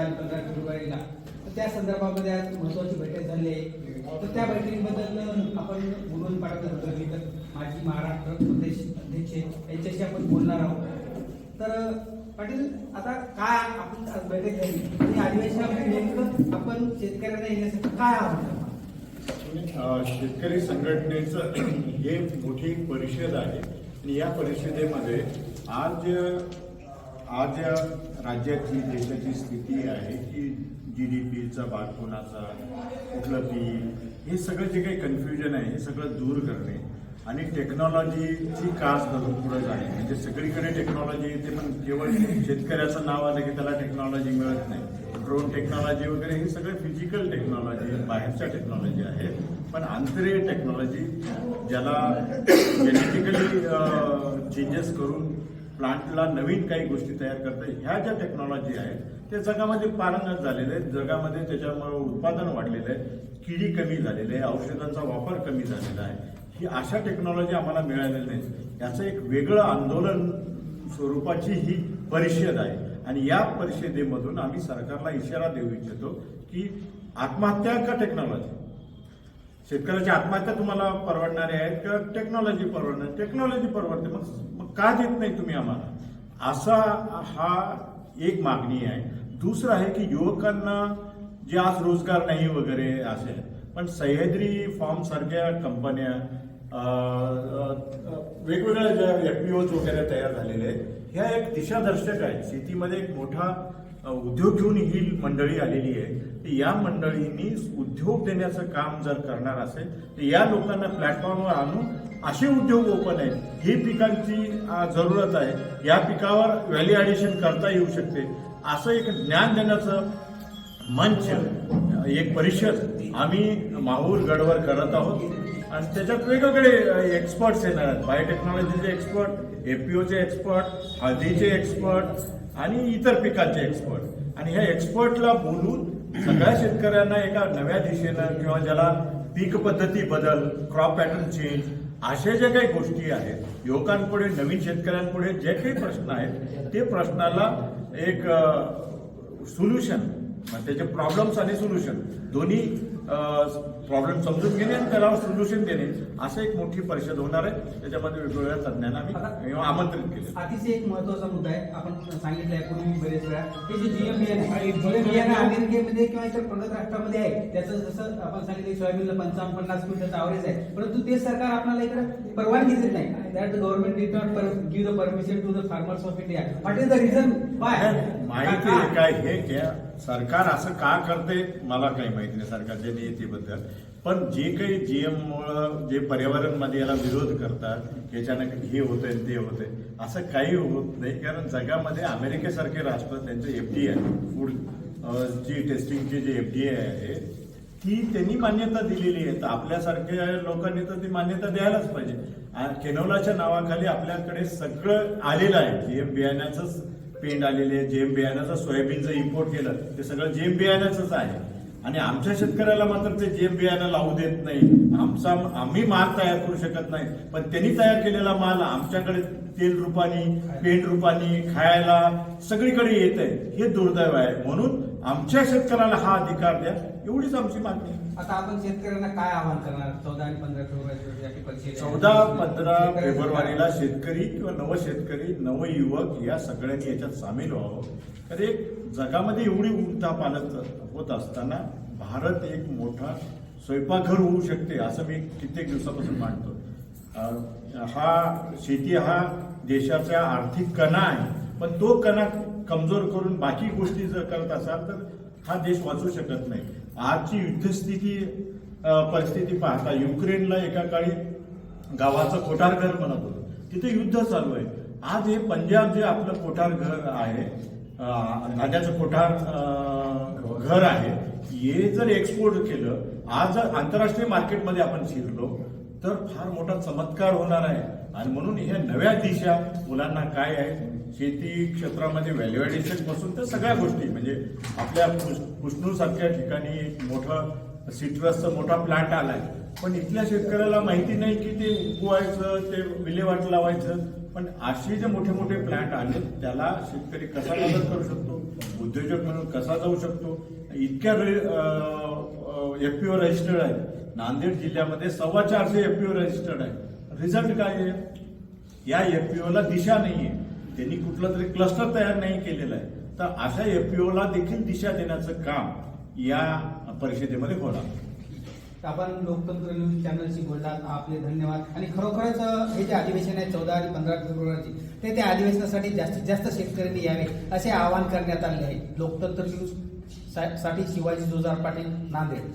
आणि 15 फेब्रुवारीला. तर त्या संदर्भामध्ये आज महत्त्वाची बैठक झाली आहे. तर त्या बैठकीबद्दल आपण बोलून पाठवलं होतं की तर माजी महाराष्ट्र प्रदेश अध्यक्ष यांच्याशी आपण बोलणार आहोत. तर पाटील, आता काय आपण आज बैठक झाली आणि अधिवेशनामध्ये नेमकं आपण शेतकऱ्यांना येण्यासाठी काय आव्हान? शेतकरी संघटनेचं हे मोठी परिषद आहे आणि या परिषदेमध्ये आज राज्याची देशाची स्थिती आहे की GDPचा भाग कोणाचा, कुठलं पीक, हे सगळं जे काही कन्फ्युजन आहे हे सगळं दूर करणे आणि टेक्नॉलॉजीची कास धरून पुढे जाणे. म्हणजे सगळीकडे टेक्नॉलॉजी येते पण केवळ शेतकऱ्याचं नाव आलं की त्याला टेक्नॉलॉजी मिळत नाही. ड्रोन टेक्नॉलॉजी वगैरे हे सगळं फिजिकल टेक्नॉलॉजी, बाहेरच्या टेक्नॉलॉजी आहे. पण आंतरिक टेक्नॉलॉजी ज्याला जेनेटिकली चेंजेस करून प्लांटला नवीन काही गोष्टी तयार करता, ह्या ज्या टेक्नॉलॉजी आहेत ते जगामध्ये पारंगत झालेले आहेत. जगामध्ये त्याच्यामुळे उत्पादन वाढलेलं आहे, किडी कमी झालेली आहे, औषधांचा वापर कमी झालेला आहे. ही अशा टेक्नॉलॉजी आम्हाला मिळालेल्या नाही. याचं एक वेगळं आंदोलन स्वरूपाची ही परिषद आहे आणि या परिषदेमधून आम्ही सरकारला इशारा देऊ इच्छितो की आत्महत्या का टेक्नॉलॉजी, शेतकऱ्याची आत्महत्या तुम्हाला परवडणारे आहेत का टेक्नॉलॉजी परवडणार? टेक्नॉलॉजी परवडते, मग का देत नाही तुम्ही आम्हाला? असा हा एक मागणी आहे. दुसरं आहे की युवकांना जे आज रोजगार नाही वगैरे असे, पण सह्याद्री फॉर्म सारख्या कंपन्या, वेगवेगळ्या ज्या FPOs वगैरे तयार झालेले आहेत, ह्या एक दिशादर्शक आहेत. शेतीमध्ये एक मोठा उद्योग घेऊन ही मंडळी आलेली आहे. या मंडळींनी उद्योग देण्याचं काम जर करणार असेल तर या लोकांना प्लॅटफॉर्मवर आणून असे उद्योग ओपन आहेत. ही पिकांची जरूरत आहे, या पिकावर व्हॅल्यू ॲडिशन करता येऊ शकते, असं एक ज्ञान देण्याचं मंच, एक परिषद आम्ही माहूर गडवर करत आहोत. आणि त्याच्यात वेगवेगळे एक्सपर्ट्स येणार आहेत. बायोटेक्नॉलॉजीचे एक्सपर्ट, FPOचे एक्सपर्ट, हळदीचे एक्सपर्ट आणि इतर पिकांचे एक्सपर्ट. आणि ह्या एक्सपर्टला बोलून सगळ्या शेतकऱ्यांना एका नव्या दिशेनं किंवा ज्याला पीक पद्धती बदल, क्रॉप पॅटर्न चेंज, अशा ज्या काही गोष्टी आहेत, युवकांपुढे, नवीन शेतकऱ्यांपुढे जे काही प्रश्न आहेत ते प्रश्नाला एक सोल्युशन, त्याचे प्रॉब्लेम्स आणि सोल्युशन दोन्ही, प्रॉब्लेम समजून घेणे आणि त्याला सोल्युशन देणे, असं एक मोठी परिषद होणार आहे. त्याच्यामध्ये वेगवेगळ्या तज्ञांना आम्ही आमंत्रित केले. अतिशय एक महत्वाचा मुद्दा आहे. आपण सांगितलं यापूर्वी बरेच वेळा हे जे GM बियाणे अमेरिकेमध्ये किंवा इतर प्रगत राष्ट्रामध्ये आहे, त्याचं जसं आपण सांगितलं सोयाबीनला 55-50 क्विंटलचा अवरेज आहे, परंतु ते सरकार आपल्याला इकडे परवानगी देत नाही. That government did not give the permission to the farmers of India. What is the reason? माहिती आहे काय हे क्या सरकार असं का करते मला काही माहिती नाही सरकारच्या नियतीबद्दल. पण जे काही GM मुळे जे पर्यावरणमध्ये याला विरोध करतात, याच्यानं हे होतंय ते होतंय, असं काही होत नाही. कारण जगामध्ये अमेरिकेसारखे राष्ट्र, त्यांचं FDA फूड ची टेस्टिंगची जी FDA आहे ती त्यांनी मान्यता दिलेली आहे. तर आपल्यासारख्या लोकांनी तर ती मान्यता द्यायलाच पाहिजे. केनोलाच्या नावाखाली आपल्याकडे सगळं आलेलं आहे. GM बियाण्याचंच पेंड आलेले आहे, GM बियाण्याचं सोयाबीनचं इम्पोर्ट केलं ते सगळं GM बियाण्याचंच आहे. आणि आमच्या शेतकऱ्याला मात्र ते GM बियाणं लावू देत नाही. आम्ही माल तयार करू शकत नाही, पण त्यांनी तयार केलेला माल आमच्याकडे तेल रूपानी, पेंड रूपानी खायला सगळीकडे येत आहे. हे दुर्दैव आहे. म्हणून आमच्या शेतकऱ्याला हा अधिकार द्या, एवढीच आमची मागणी. आता आपण शेतकऱ्यांना काय आवाहन करणार 14 आणि 15 फेब्रुवारी? 14-15 फेब्रुवारीला शेतकरी किंवा नवशेतकरी, नवयुवक या सगळ्यांनी याच्यात सामील व्हावं. तर एक जगामध्ये एवढी उलथापालथ होत असताना भारत एक मोठा स्वयंपाकघर होऊ शकते असं मी कित्येक दिवसापासून मानतो. शेती हा देशाचा आर्थिक कणा आहे, पण तो कणा कमजोर करून बाकी गोष्टी जर करत असाल तर हा देश वाचू शकत नाही. आजची युद्धस्थिती परिस्थिती पाहता युक्रेनला एका काळी गावाचं कोठारघर म्हणत होतं, तिथे युद्ध चालू आहे. आज हे पंजाब जे आपलं कोठारघर आहे, धान्याचं कोठार घर आहे, हे जर एक्सपोर्ट केलं, आज जर आंतरराष्ट्रीय मार्केटमध्ये आपण शिरलो तर फार मोठा चमत्कार होणार आहे. आणि म्हणून ह्या नव्या दिशा मुलांना काय आहे, शेती क्षेत्रामध्ये व्हॅल्यू ॲडिशन पासून तर सगळ्या गोष्टी, म्हणजे आपल्या कुष्णूर सारख्या ठिकाणी एक मोठं सिट्रसचा मोठा प्लांट आलाय, पण इथल्या शेतकऱ्याला माहिती नाही की ते उगवायचं, ते विल्हेवाट लावायचं. पण असे जे मोठे मोठे प्लांट आले त्याला शेतकरी कसा मदत करू शकतो उद्योजक म्हणून कसा जाऊ शकतो. इतक्या FPO रजिस्टर्ड आहेत नांदेड जिल्ह्यामध्ये 450 FPO रजिस्टर्ड आहे. रिझल्ट काय आहे? या FPO ला दिशा नाहीये. त्यांनी कुठलं तरी क्लस्टर तयार नाही केलेलं आहे. तर अशा FPO ला देखील दिशा देण्याचं काम या परिषदेमध्ये होणार. आपण लोकतंत्र न्यूज चॅनलशी बोललात, आपले धन्यवाद. आणि खरोखरच हे जे अधिवेशन आहे 14 आणि 15 फेब्रुवारीची, ते त्या अधिवेशनासाठी जास्तीत जास्त शेतकऱ्यांनी यावे असे आवाहन करण्यात आले आहे. लोकतंत्र न्यूज साठी शिवाजी जोजार पाटील, नांदेड.